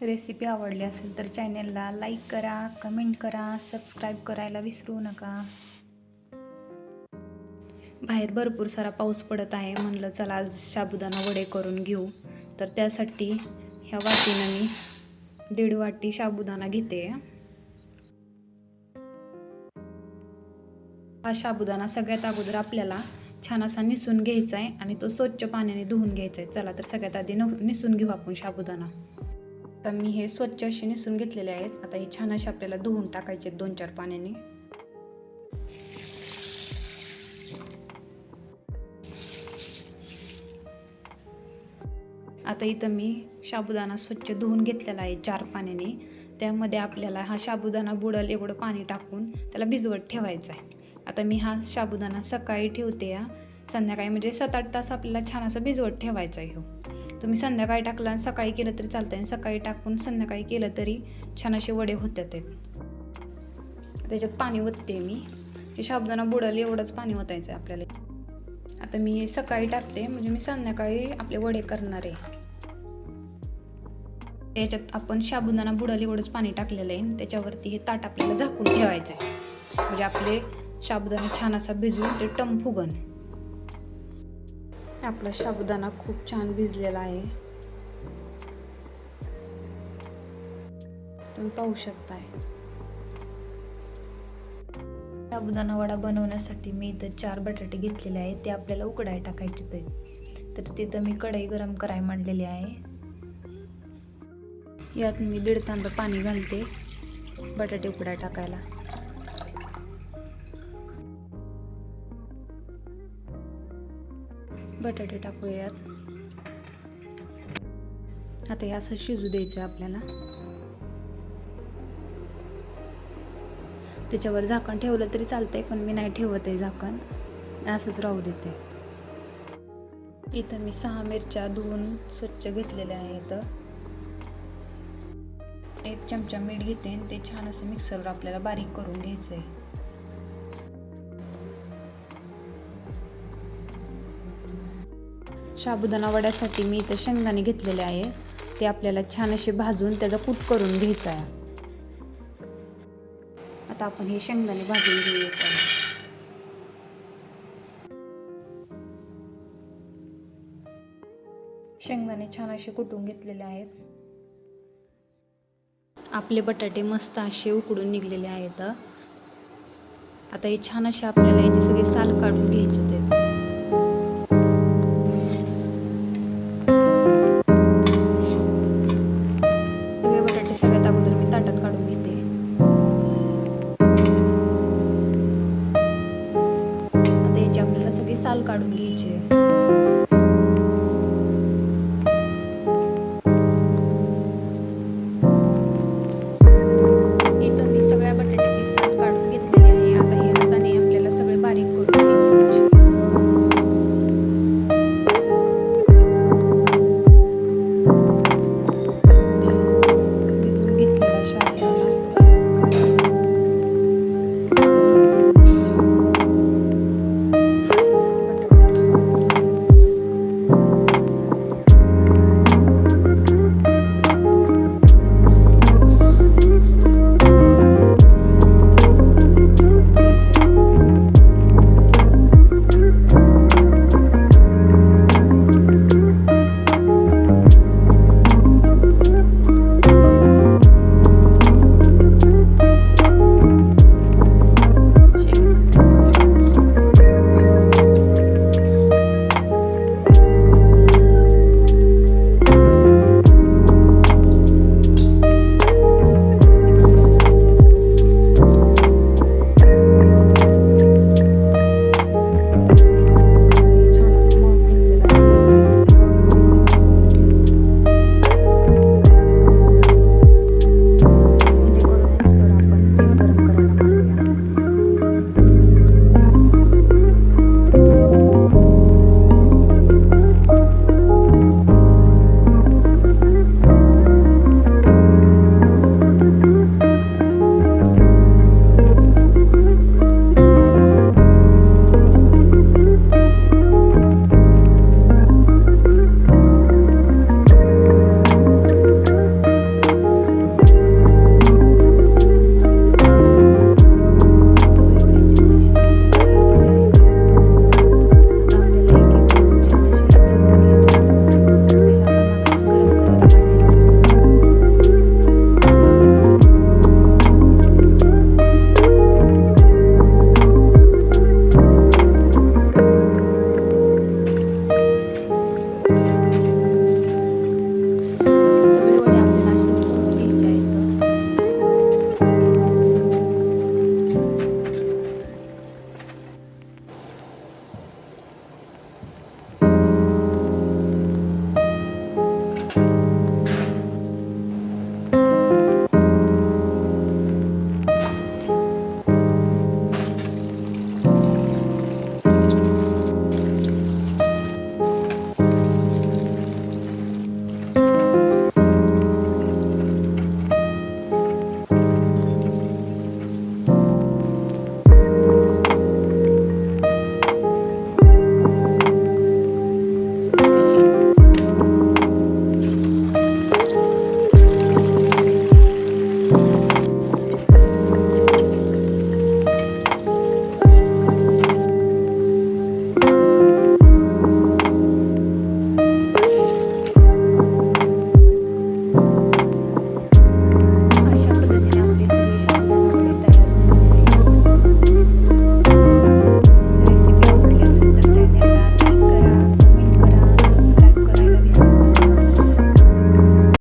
Recipe आवडली असेल तर चॅनलला लाईक करा, कमेंट करा, सबस्क्राईब करायला विसरू नका. बाहेर भरपूर सारा पाऊस पडत आहे. म्हणलं चला आज साबुदाणा वडे करून घेऊ. तर त्यासाठी ह्या वाटीनं मी 1.5 वाटी साबुदाणा घेते. हा साबुदाणा सगळ्यात अगोदर आपल्याला छान असा निसून घ्यायचा आहे आणि तो स्वच्छ पाण्याने धुवून घ्यायचा आहे. चला तर सगळ्यात आधी निसून घेऊ आपण साबुदाणा. आता मी हे स्वच्छ असे निसून घेतलेले आहेत. आता हे छान असे आपल्याला धुवून टाकायचे 2-4 पाण्याने. आता इथं मी साबुदाणा स्वच्छ धुवून घेतलेला आहे 4 पाण्याने. त्यामध्ये आपल्याला हा साबुदाणा बुडेल एवढं पाणी टाकून त्याला भिजवत ठेवायचं आहे. आता मी हा साबुदाणा सकाळी ठेवते, संध्याकाळी म्हणजे 7-8 तास आपल्याला छान असं भिजवत ठेवायचं आहे. तुम्ही संध्याकाळी टाकला आणि सकाळी केलं तरी चालतं आणि सकाळी टाकून संध्याकाळी केलं तरी छान असे वडे होतात. त्याच्यात पाणी ओतते मी. हे साबुदाणा बुडेल एवढंच पाणी ओतायचं आहे आपल्याला. आता मी सकाळी टाकते म्हणजे मी संध्याकाळी आपले वडे करणार आहे. त्याच्यात आपण साबुदाणा बुडेल एवढंच पाणी टाकलेलं आहे. त्याच्यावरती हे ताट आपल्याला झाकून ठेवायचं आहे म्हणजे आपले साबुदाणा छान असा भिजून ते टम फुगन. आपला साबुदाणा खूप छान भिजलेला आहे, तुम्ही पाहू शकताय. साबुदाणा वडा बनवण्यासाठी मी इथं 4 बटाटे घेतलेले आहेत. ते आपल्याला उकडाय टाकायचे. तर तिथं मी कढई गरम करायला मांडलेली आहे. यात मी 1.5 तांब्या पाणी घालते बटाटे उकडाय टाकायला. बटाटे टाकूयात. आता हे असं शिजू द्यायचं आपल्याला. त्याच्यावर झाकण ठेवलं तरी चालतंय, पण मी नाही ठेवत आहे झाकण, असंच राहू देते. इथं मी 6 मिरच्या धुवून स्वच्छ घेतलेल्या आहेत. 1 चमचा मीठ घेते आणि ते छान असं मिक्सरवर आपल्याला बारीक करून घ्यायचं आहे. साबुदाणा वड्यासाठी मी इथं शेंगदाणे घेतलेले आहे. ते आपल्याला छान असे भाजून त्याचा कूट करून घ्यायचा आहे. आता आपण हे शेंगदाणे भाजून घेऊया. शेंगदाणे छान असे कुटून घेतलेले आहेत. आपले बटाटे मस्त असे उकडून निघलेले आहेत. आता हे छान असे आपल्याला याची सगळी साल काढून घ्यायचे.